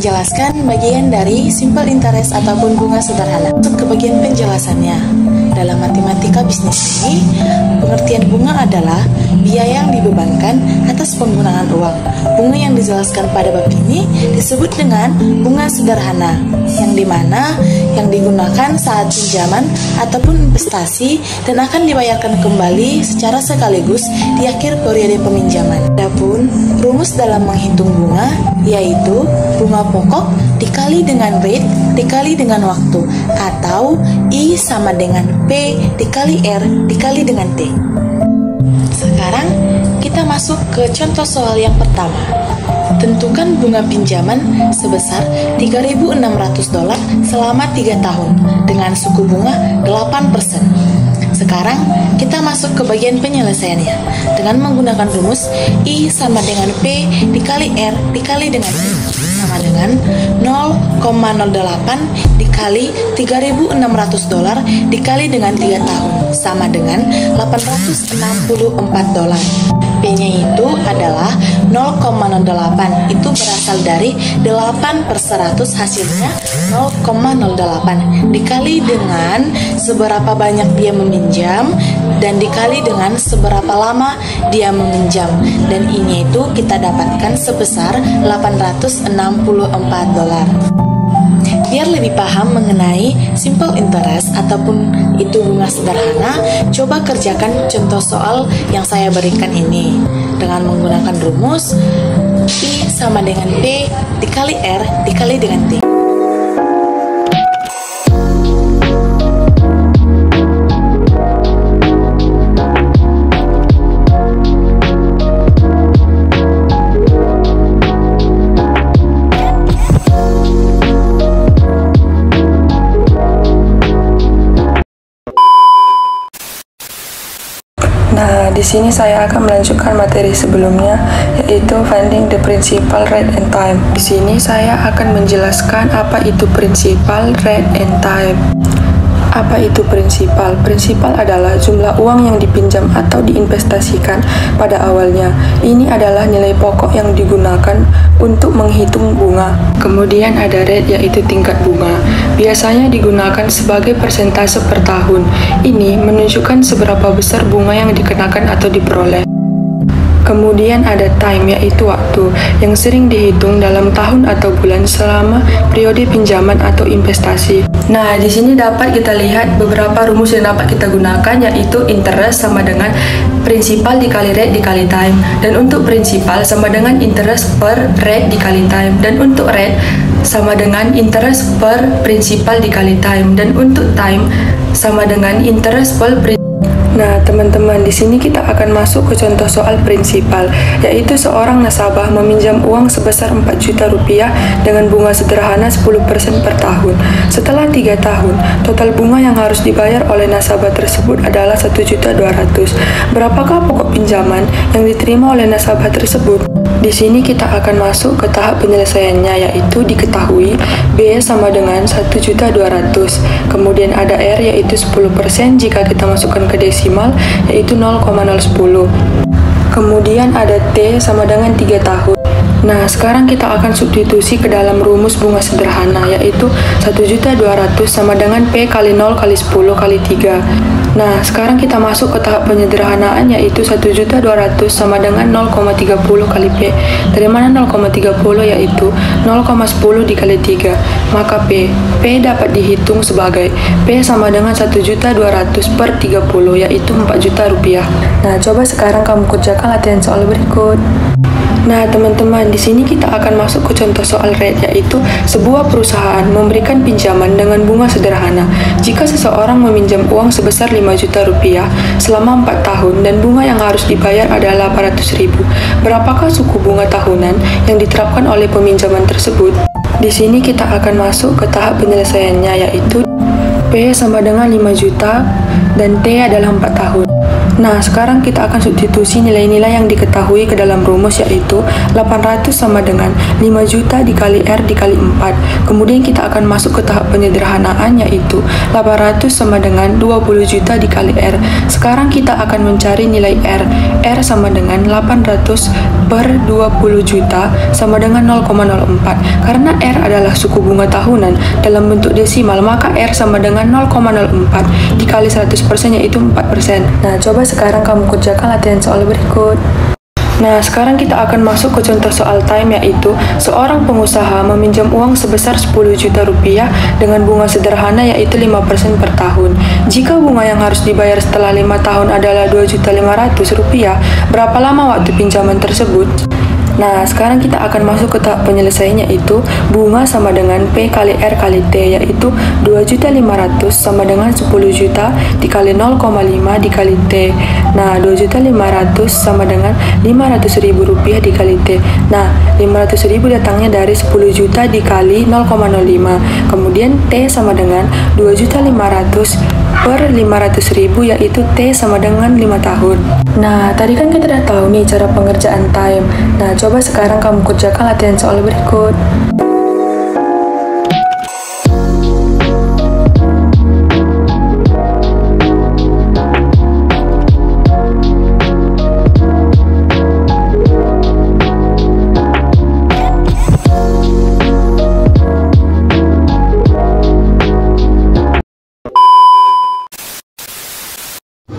Menjelaskan bagian dari simple interest ataupun bunga sederhana. Masuk ke bagian penjelasannya. Dalam matematika bisnis ini, pengertian bunga adalah biaya yang dibebankan atas penggunaan uang. Bunga yang dijelaskan pada bab ini disebut dengan bunga sederhana, yang dimana yang digunakan saat pinjaman ataupun investasi dan akan dibayarkan kembali secara sekaligus di akhir periode peminjaman. Adapun rumus dalam menghitung bunga yaitu bunga pokok dikali dengan rate dikali dengan waktu, atau I sama dengan P dikali R dikali dengan T. Sekarang kita masuk ke contoh soal yang pertama. Tentukan bunga pinjaman sebesar $3.600 selama 3 tahun dengan suku bunga 8%. Sekarang kita masuk ke bagian penyelesaiannya dengan menggunakan rumus I sama dengan P dikali R dikali dengan T sama dengan 0,08 dikali $3.600 dikali dengan 3 tahun sama dengan $864. P-nya itu adalah 0,08, itu berasal dari 8/100, hasilnya 0,08 dikali dengan seberapa banyak dia meminjam dan dikali dengan seberapa lama dia meminjam, dan ini itu kita dapatkan sebesar $864. Biar lebih paham mengenai simple interest ataupun itu bunga sederhana, coba kerjakan contoh soal yang saya berikan ini dengan menggunakan rumus I sama dengan P dikali R dikali dengan T. Nah, di sini saya akan melanjutkan materi sebelumnya, yaitu finding the principal rate and time. Di sini saya akan menjelaskan apa itu principal rate and time. Apa itu prinsipal? Prinsipal adalah jumlah uang yang dipinjam atau diinvestasikan pada awalnya. Ini adalah nilai pokok yang digunakan untuk menghitung bunga. Kemudian ada rate, yaitu tingkat bunga. Biasanya digunakan sebagai persentase per tahun. Ini menunjukkan seberapa besar bunga yang dikenakan atau diperoleh. Kemudian ada time, yaitu waktu, yang sering dihitung dalam tahun atau bulan selama periode pinjaman atau investasi. Nah, di sini dapat kita lihat beberapa rumus yang dapat kita gunakan, yaitu interest sama dengan principal dikali rate dikali time, dan untuk principal sama dengan interest per rate dikali time, dan untuk rate sama dengan interest per principal dikali time, dan untuk time sama dengan interest per principal. Nah, teman-teman, di sini kita akan masuk ke contoh soal prinsipal, yaitu seorang nasabah meminjam uang sebesar 4 juta rupiah dengan bunga sederhana 10% per tahun. Setelah 3 tahun, total bunga yang harus dibayar oleh nasabah tersebut adalah 1.200.000. Berapakah pokok pinjaman yang diterima oleh nasabah tersebut? Di sini kita akan masuk ke tahap penyelesaiannya, yaitu diketahui B sama dengan 1.200.000. Kemudian ada R, yaitu 10% jika kita masukkan ke desimal, yaitu 0,010. Kemudian ada T sama dengan 3 tahun. Nah, sekarang kita akan substitusi ke dalam rumus bunga sederhana, yaitu 1.200.000 sama dengan P kali 0 kali 10 kali 3. Nah, sekarang kita masuk ke tahap penyederhanaan, yaitu 1.200.000 sama dengan 0,30 kali P. Dari mana 0,30? Yaitu 0,10 dikali 3. Maka P dapat dihitung sebagai P sama dengan 1.200.000 per 30, yaitu 4 juta rupiah. Nah, coba sekarang kamu kerjakan latihan soal berikut. Nah, teman-teman, di sini kita akan masuk ke contoh soal rate, yaitu sebuah perusahaan memberikan pinjaman dengan bunga sederhana. Jika seseorang meminjam uang sebesar 5 juta rupiah selama 4 tahun dan bunga yang harus dibayar adalah 800.000, berapakah suku bunga tahunan yang diterapkan oleh peminjaman tersebut? Di sini kita akan masuk ke tahap penyelesaiannya, yaitu P sama dengan 5 juta dan T adalah 4 tahun. Nah, sekarang kita akan substitusi nilai-nilai yang diketahui ke dalam rumus, yaitu 800 sama dengan 5 juta dikali R dikali 4. Kemudian kita akan masuk ke tahap penyederhanaan, yaitu 800 sama dengan 20 juta dikali R. Sekarang kita akan mencari nilai R. R sama dengan 800 per 20 juta sama dengan 0,04. Karena R adalah suku bunga tahunan dalam bentuk desimal, maka R sama dengan 0,04 dikali 100%, yaitu 4%. Nah, coba sekarang kamu kerjakan latihan soal berikut. Nah, sekarang kita akan masuk ke contoh soal time, yaitu seorang pengusaha meminjam uang sebesar 10 juta rupiah dengan bunga sederhana, yaitu 5% per tahun. Jika bunga yang harus dibayar setelah 5 tahun adalah 2.500.000 rupiah, berapa lama waktu pinjaman tersebut? Nah, sekarang kita akan masuk ke tahap penyelesaiannya, yaitu bunga sama dengan P kali R kali T, yaitu 2.500.000 sama dengan 10 juta dikali 0,5 dikali T. Nah, 2.500.000 sama dengan 500.000 rupiah dikali T. Nah, 500.000 datangnya dari 10 juta dikali 0,05. Kemudian T sama dengan 2.500.000 per 500.000, yaitu T sama dengan 5 tahun. Nah, tadi kan kita udah tahu nih cara pengerjaan time. Nah, coba sekarang kamu kerjakan latihan soal berikut.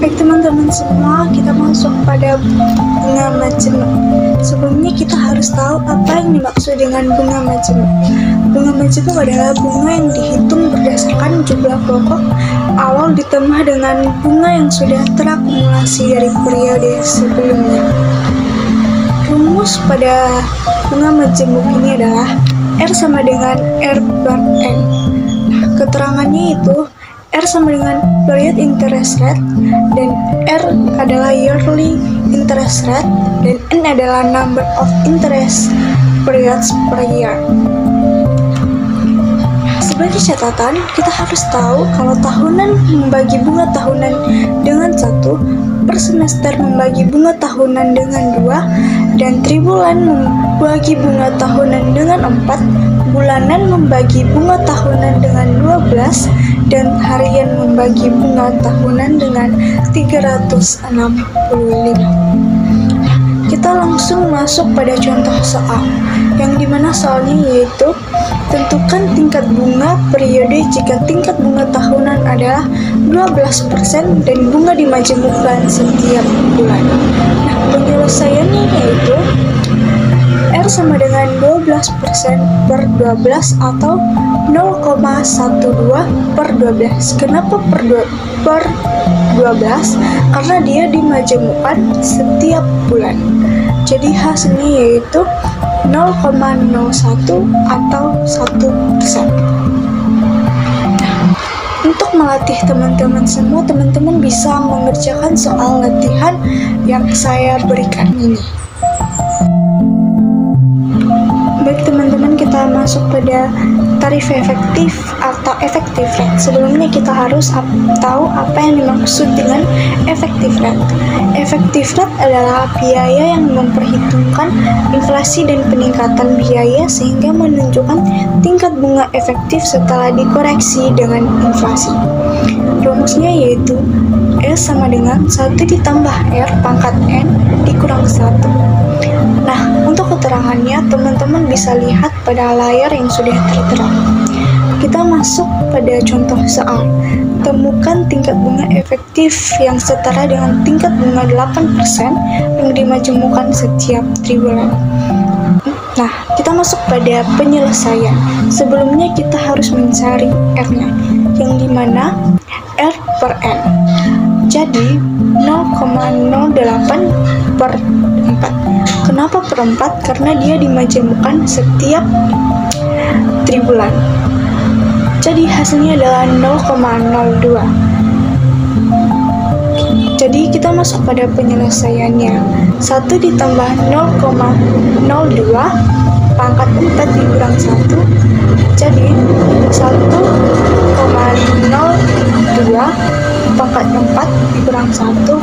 Baik teman-teman semua, kita masuk pada bunga majemuk. Sebelumnya kita harus tahu apa yang dimaksud dengan bunga majemuk. Bunga majemuk adalah bunga yang dihitung berdasarkan jumlah pokok awal ditambah dengan bunga yang sudah terakumulasi dari periode sebelumnya. Rumus pada bunga majemuk ini adalah R sama dengan R bar N. Nah, keterangannya itu R sama dengan period interest rate, dan R adalah yearly interest rate, dan N adalah number of interest periods per year. Sebagai catatan, kita harus tahu kalau tahunan membagi bunga tahunan dengan 1, per semester membagi bunga tahunan dengan 2, dan tribulan membagi bunga tahunan dengan 4, bulanan membagi bunga tahunan dengan 12, dan harian membagi bunga tahunan dengan 365. Kita langsung masuk pada contoh soal, yang dimana soalnya yaitu tentukan tingkat bunga periode jika tingkat bunga tahunan adalah 12% dan bunga dimajemukkan setiap bulan. Nah, penyelesaiannya yaitu R sama dengan 12% per 12 atau 0,12 per 12. Kenapa per 12? Karena dia dimajemukkan setiap bulan. Jadi hasilnya yaitu 0,01 atau 1%. Untuk melatih teman-teman semua, teman-teman bisa mengerjakan soal latihan yang saya berikan ini. Baik teman-teman, kita masuk pada tarif efektif atau effective rate. Sebelumnya kita harus tahu apa yang dimaksud dengan effective rate. Effective rate adalah biaya yang memperhitungkan inflasi dan peningkatan biaya sehingga menunjukkan tingkat bunga efektif setelah dikoreksi dengan inflasi. Rumusnya yaitu S sama dengan 1 ditambah R pangkat N dikurang 1. Nah, untuk keterangannya teman-teman bisa lihat pada layar yang sudah tertera. kita masuk pada contoh soal. Temukan tingkat bunga efektif yang setara dengan tingkat bunga 8% yang dimajemukkan setiap triwulan. Nah, kita masuk pada penyelesaian. Sebelumnya kita harus mencari R-nya, yang dimana R per N. Jadi, 0,08 per 4. Kenapa per 4? Karena dia dimajemukkan setiap triwulan. Jadi hasilnya adalah 0,02. Jadi kita masuk pada penyelesaiannya. 1 ditambah 0,02 pangkat 4 dikurang 1. Jadi 1,02 pangkat 4 dikurang 1.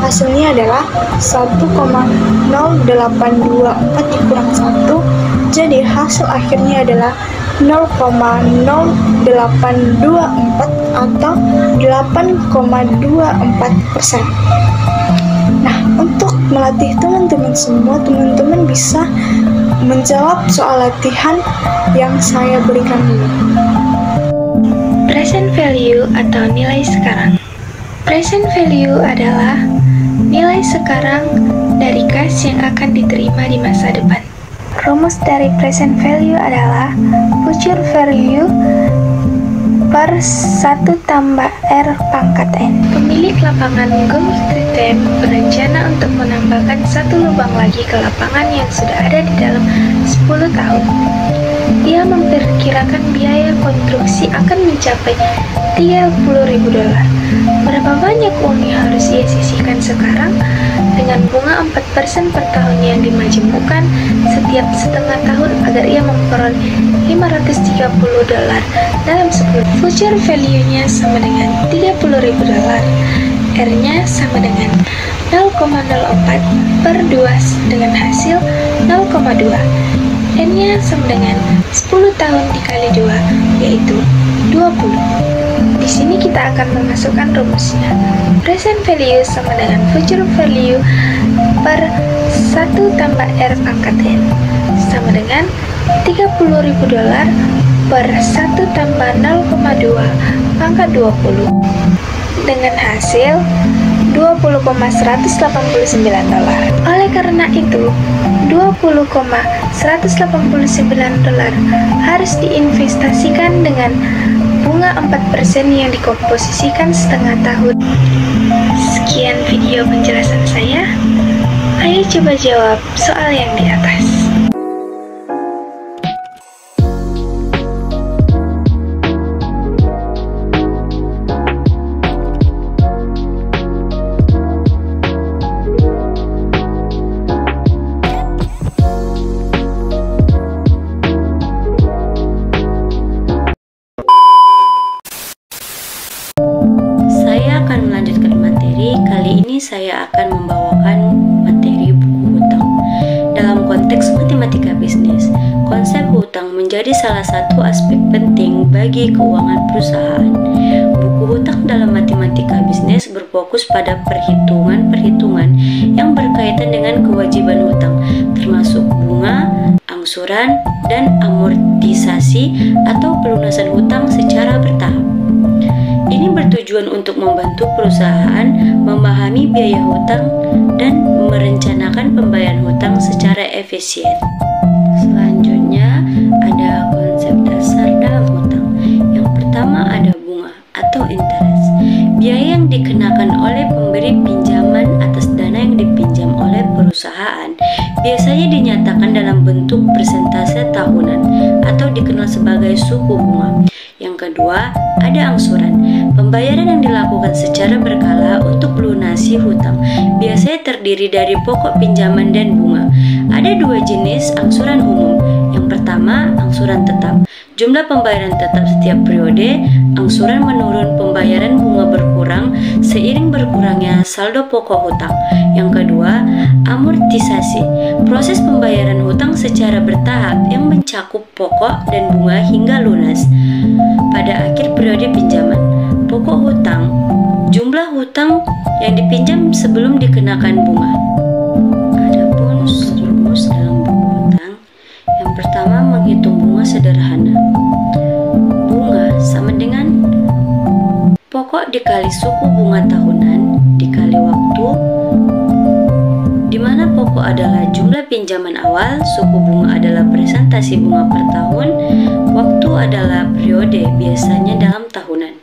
Hasilnya adalah 1,0824 dikurang 1. Jadi hasil akhirnya adalah 0,0824 atau 8,24%. Nah, untuk melatih teman-teman semua, teman-teman bisa menjawab soal latihan yang saya berikan ini. Present value atau nilai sekarang. Present value adalah nilai sekarang dari cash yang akan diterima di masa depan. Rumus dari present value adalah future value per 1 tambah R pangkat N. Pemilik lapangan golf Street Team berencana untuk menambahkan 1 lubang lagi ke lapangan yang sudah ada di dalam 10 tahun. Dia memperkirakan biaya konstruksi akan mencapai $30.000. Berapa banyak uang yang harus ia sisihkan sekarang? Dengan bunga 4% per tahun yang dimajemukkan setiap setengah tahun agar ia memperoleh $530 dalam 10. Future value-nya sama dengan $30.000. R-nya sama dengan 0,04 per 2 dengan hasil 0,2. N-nya sama dengan 10 tahun dikali 2, yaitu 20. Di sini kita akan memasukkan rumusnya. Present value sama dengan future value per 1 tambah R pangkat N sama dengan $30.000 per 1 tambah 0,2 pangkat 20 dengan hasil $20,189. Oleh karena itu, $20,189 harus diinvestasikan dengan bunga 4% yang dikomposisikan setengah tahun. Sekian video penjelasan saya. Ayo coba jawab soal yang di atas. Saya akan membawakan materi buku hutang. Dalam konteks matematika bisnis, konsep hutang menjadi salah satu aspek penting bagi keuangan perusahaan. Buku hutang dalam matematika bisnis berfokus pada perhitungan-perhitungan yang berkaitan dengan kewajiban hutang, termasuk bunga, angsuran, dan amortisasi atau pelunasan hutang secara bertahap. Ini bertujuan untuk membantu perusahaan memahami biaya hutang dan merencanakan pembayaran hutang secara efisien. Selanjutnya, ada konsep dasar dalam hutang. Yang pertama ada bunga atau interest. Biaya yang dikenakan oleh pemberi pinjaman atas dana yang dipinjam oleh perusahaan biasanya dinyatakan dalam bentuk persentase tahunan atau dikenal sebagai suku bunga. Yang kedua, ada angsuran. Pembayaran yang dilakukan secara berkala untuk melunasi hutang biasanya terdiri dari pokok pinjaman dan bunga. Ada 2 jenis angsuran umum. Yang pertama, angsuran tetap. Jumlah pembayaran tetap setiap periode. Angsuran menurun, pembayaran bunga berkurang seiring berkurangnya saldo pokok hutang. Yang kedua, amortisasi. Proses pembayaran hutang secara bertahap yang mencakup pokok dan bunga hingga lunas pada akhir periode pinjaman. Pokok hutang, jumlah hutang yang dipinjam sebelum dikenakan bunga. Adapun rumus dalam buku hutang, yang pertama menghitung bunga sederhana. pokok dikali suku bunga tahunan dikali waktu, di mana pokok adalah jumlah pinjaman awal, suku bunga adalah presentasi bunga per tahun, waktu adalah periode biasanya dalam tahunan.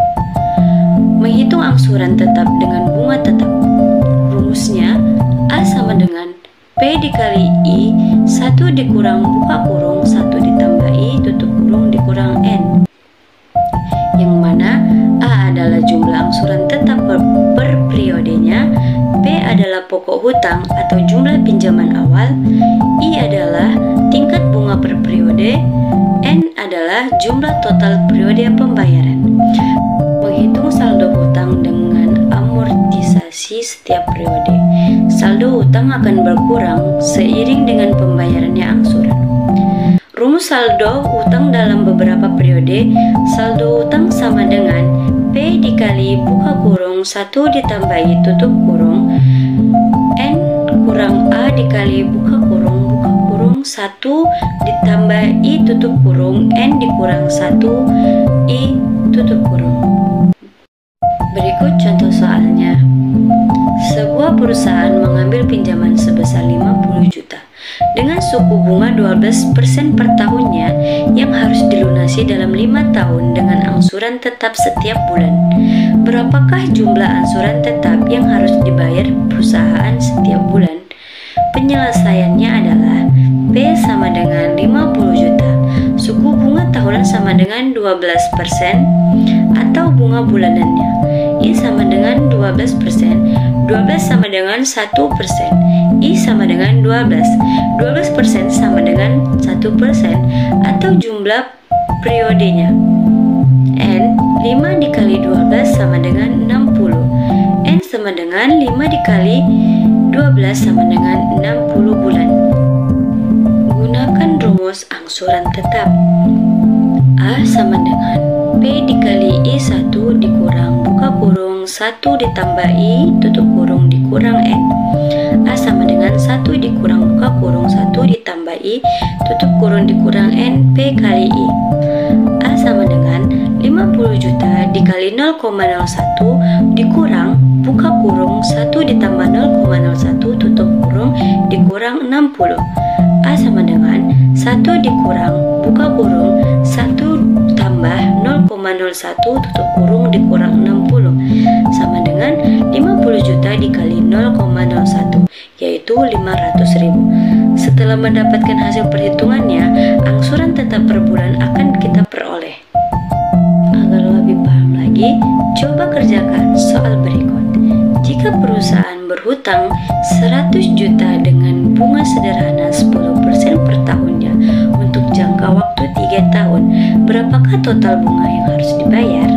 Menghitung angsuran tetap dengan bunga tetap. Rumusnya A sama dengan P dikali I 1 dikurang buka kurung 1 ditambah I tutup kurung dikurang N, yang mana A adalah jumlah angsuran tetap per periodenya, P adalah pokok hutang atau jumlah pinjaman awal, I adalah tingkat bunga per periode, N adalah jumlah total periode pembayaran. Menghitung saldo hutang dengan amortisasi setiap periode. Saldo hutang akan berkurang seiring dengan pembayarannya angsuran. Rumus saldo hutang dalam beberapa periode. Saldo hutang sama dengan P dikali buka kurung 1 ditambah I tutup kurung N kurang A dikali buka kurung 1 ditambah I tutup kurung N dikurang 1 I tutup kurung. Berikut contoh soalnya. Sebuah perusahaan mengambil pinjaman sebesar 50 juta dengan suku bunga 12% per tahunnya yang harus dilunasi dalam 5 tahun dengan angsuran tetap setiap bulan. Berapakah jumlah angsuran tetap yang harus dibayar perusahaan setiap bulan? Penyelesaiannya adalah P sama dengan 50 juta, suku bunga tahunan sama dengan 12% atau bunga bulanannya. I sama dengan 12%, 12 sama dengan 1%, I sama dengan 12, 12% sama dengan 1% atau jumlah periodenya. N 5 dikali 12 sama dengan 60, N sama dengan 5 dikali 12 sama dengan 60 bulan. Gunakan rumus angsuran tetap. A sama dengan P dikali I1 dikurang buka kurung 1 ditambah I tutup kurung dikurang N. A sama dengan 1 dikurang buka kurung 1 ditambah I tutup kurung dikurang N P kali I. A sama dengan 50 juta dikali 0,01 dikurang buka kurung 1 ditambah 0,01 tutup kurung dikurang 60. A sama dengan 1 dikurang buka kurung 1 tambah 0,01 tutup kurung dikurang 60 sama dengan 50 juta dikali 0,01 yaitu 500.000. Setelah mendapatkan hasil perhitungannya, angsuran tetap per bulan akan kita peroleh. Agar lebih paham lagi, coba kerjakan soal berikut. Jika perusahaan berhutang 100 juta dengan bunga sederhana 10% per tahunnya untuk jangka waktu 3 tahun, berapakah total bunga yang harus dibayar?